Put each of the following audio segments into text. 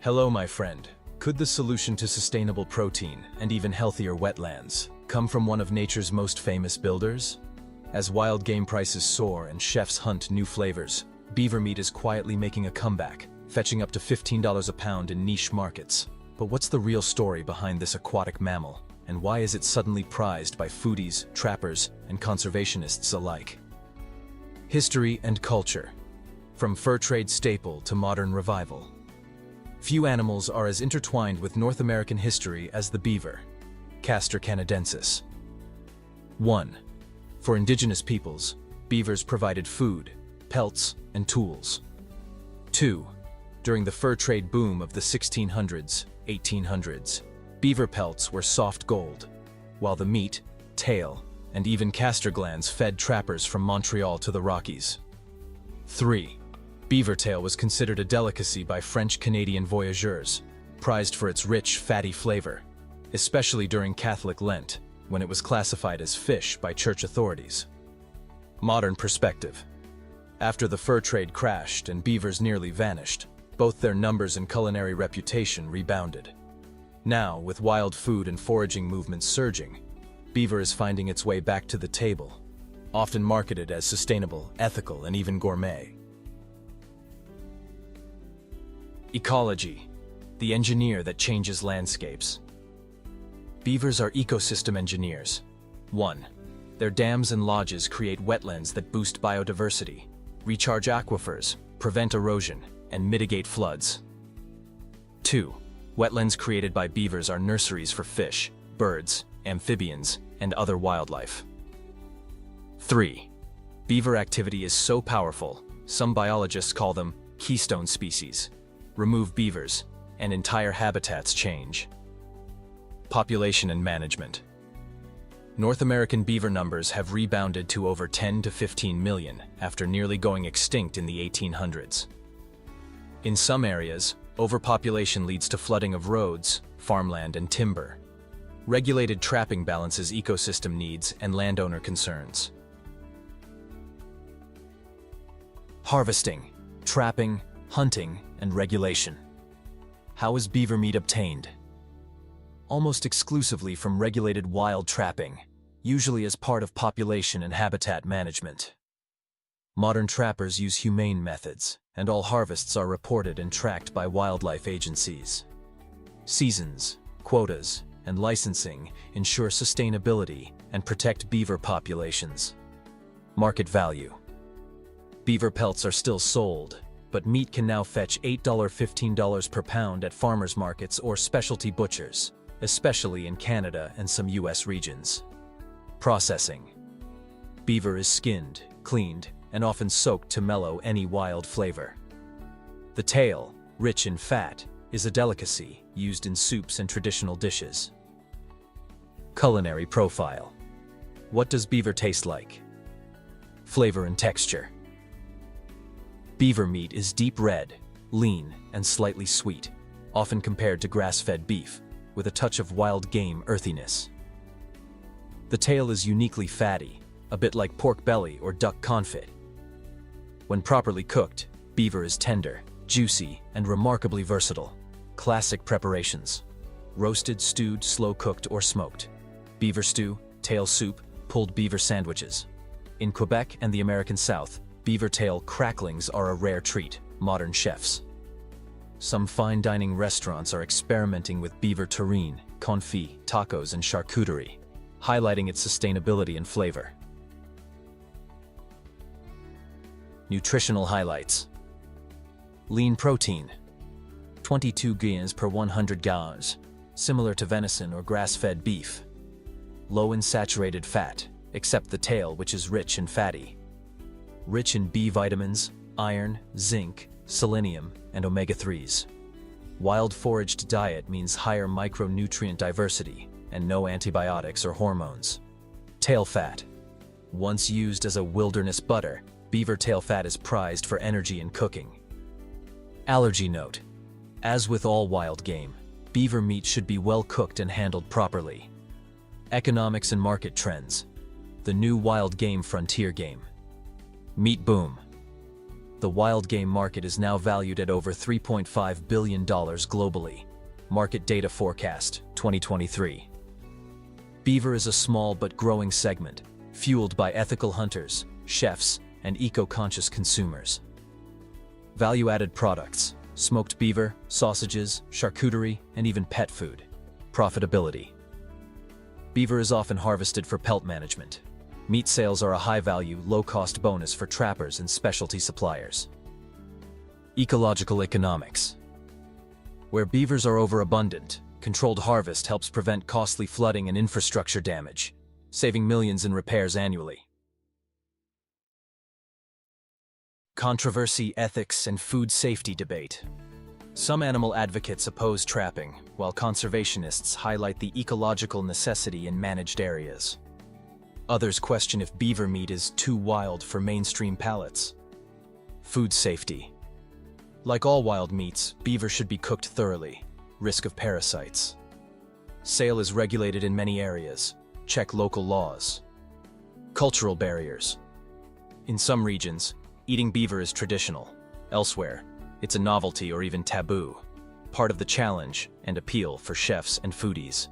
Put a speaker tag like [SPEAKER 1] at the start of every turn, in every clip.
[SPEAKER 1] Hello, my friend. Could the solution to sustainable protein and even healthier wetlands come from one of nature's most famous builders? As wild game prices soar and chefs hunt new flavors, beaver meat is quietly making a comeback, fetching up to $15 a pound in niche markets. But what's the real story behind this aquatic mammal, and why is it suddenly prized by foodies, trappers, and conservationists alike? History and culture. From fur trade staple to modern revival. Few animals are as intertwined with North American history as the beaver, Castor canadensis. 1. For indigenous peoples, beavers provided food, pelts, and tools. 2. During the fur trade boom of the 1600s, 1800s, beaver pelts were soft gold, while the meat, tail, and even castor glands fed trappers from Montreal to the Rockies. 3. Beaver tail was considered a delicacy by French-Canadian voyageurs, prized for its rich, fatty flavor, especially during Catholic Lent, when it was classified as fish by church authorities. Modern perspective. After the fur trade crashed and beavers nearly vanished, both their numbers and culinary reputation rebounded. Now, with wild food and foraging movements surging, beaver is finding its way back to the table, often marketed as sustainable, ethical, and even gourmet. Ecology, the engineer that changes landscapes. Beavers are ecosystem engineers. 1. Their dams and lodges create wetlands that boost biodiversity, recharge aquifers, prevent erosion, and mitigate floods. 2. Wetlands created by beavers are nurseries for fish, birds, amphibians, and other wildlife. 3. Beaver activity is so powerful, some biologists call them keystone species. Remove beavers, and entire habitats change. Population and management. North American beaver numbers have rebounded to over 10 to 15 million after nearly going extinct in the 1800s. In some areas, overpopulation leads to flooding of roads, farmland, and timber. Regulated trapping balances ecosystem needs and landowner concerns. Harvesting, trapping, hunting, and regulation. How is beaver meat obtained? Almost exclusively from regulated wild trapping, usually as part of population and habitat management. Modern trappers use humane methods, and all harvests are reported and tracked by wildlife agencies. Seasons, quotas, and licensing ensure sustainability and protect beaver populations. Market value. Beaver pelts are still sold, but meat can now fetch $8–15 per pound at farmers markets or specialty butchers, especially in Canada and some US regions. Processing. Beaver is skinned, cleaned, and often soaked to mellow any wild flavor. The tail, rich in fat, is a delicacy used in soups and traditional dishes. Culinary profile. What does beaver taste like? Flavor and texture. Beaver meat is deep red, lean, and slightly sweet, often compared to grass-fed beef, with a touch of wild game earthiness. The tail is uniquely fatty, a bit like pork belly or duck confit. When properly cooked, beaver is tender, juicy, and remarkably versatile. Classic preparations: roasted, stewed, slow-cooked, or smoked. Beaver stew, tail soup, pulled beaver sandwiches. In Quebec and the American South, beaver tail cracklings are a rare treat. Modern chefs. Some fine dining restaurants are experimenting with beaver terrine, confit, tacos, and charcuterie, highlighting its sustainability and flavor. Nutritional highlights. Lean protein, 22 grams per 100 grams, similar to venison or grass-fed beef. Low in saturated fat, except the tail, which is rich and fatty. Rich in B vitamins, iron, zinc, selenium, and omega-3s. Wild foraged diet means higher micronutrient diversity and no antibiotics or hormones. Tail fat. Once used as a wilderness butter, beaver tail fat is prized for energy in cooking. Allergy note. As with all wild game, beaver meat should be well cooked and handled properly. Economics and market trends. The new wild game frontier game. Meat boom. The wild game market is now valued at over $3.5 billion globally. Market Data Forecast, 2023. Beaver is a small but growing segment, fueled by ethical hunters, chefs, and eco-conscious consumers. Value-added products: smoked beaver, sausages, charcuterie, and even pet food. Profitability. Beaver is often harvested for pelt management. Meat sales are a high-value, low-cost bonus for trappers and specialty suppliers. Ecological economics. Where beavers are overabundant, controlled harvest helps prevent costly flooding and infrastructure damage, saving millions in repairs annually. Controversy, ethics, and food safety debate. Some animal advocates oppose trapping, while conservationists highlight the ecological necessity in managed areas. Others question if beaver meat is too wild for mainstream palates. Food safety. Like all wild meats, beaver should be cooked thoroughly. Risk of parasites. Sale is regulated in many areas. Check local laws. Cultural barriers. In some regions, eating beaver is traditional. Elsewhere, it's a novelty or even taboo, part of the challenge and appeal for chefs and foodies.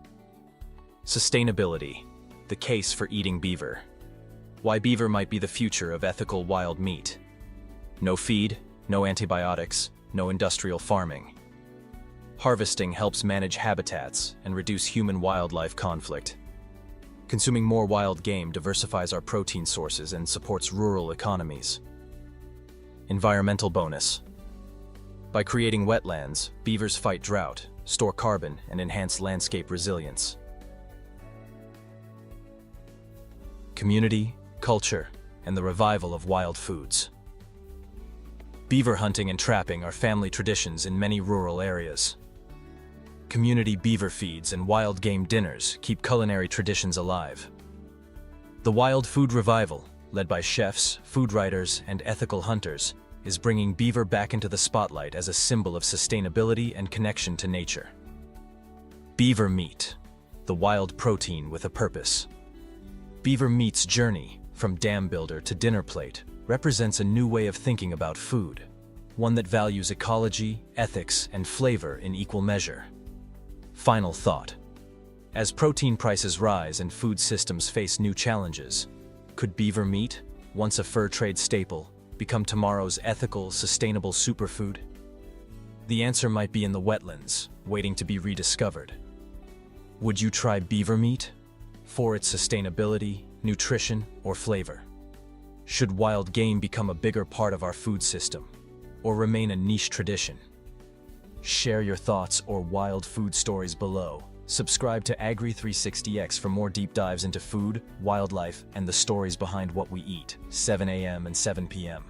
[SPEAKER 1] Sustainability. The case for eating beaver. Why beaver might be the future of ethical wild meat. No feed, no antibiotics, no industrial farming. Harvesting helps manage habitats and reduce human-wildlife conflict. Consuming more wild game diversifies our protein sources and supports rural economies. Environmental bonus. By creating wetlands, beavers fight drought, store carbon, and enhance landscape resilience. Community, culture, and the revival of wild foods. Beaver hunting and trapping are family traditions in many rural areas. Community beaver feeds and wild game dinners keep culinary traditions alive. The wild food revival, led by chefs, food writers, and ethical hunters, is bringing beaver back into the spotlight as a symbol of sustainability and connection to nature. Beaver meat, the wild protein with a purpose. Beaver meat's journey, from dam builder to dinner plate, represents a new way of thinking about food, one that values ecology, ethics, and flavor in equal measure. Final thought. As protein prices rise and food systems face new challenges, could beaver meat, once a fur trade staple, become tomorrow's ethical, sustainable superfood? The answer might be in the wetlands, waiting to be rediscovered. Would you try beaver meat? For its sustainability, nutrition, or flavor? Should wild game become a bigger part of our food system, or remain a niche tradition? Share your thoughts or wild food stories below. Subscribe to Agri360X for more deep dives into food, wildlife, and the stories behind what we eat, 7 a.m. and 7 p.m.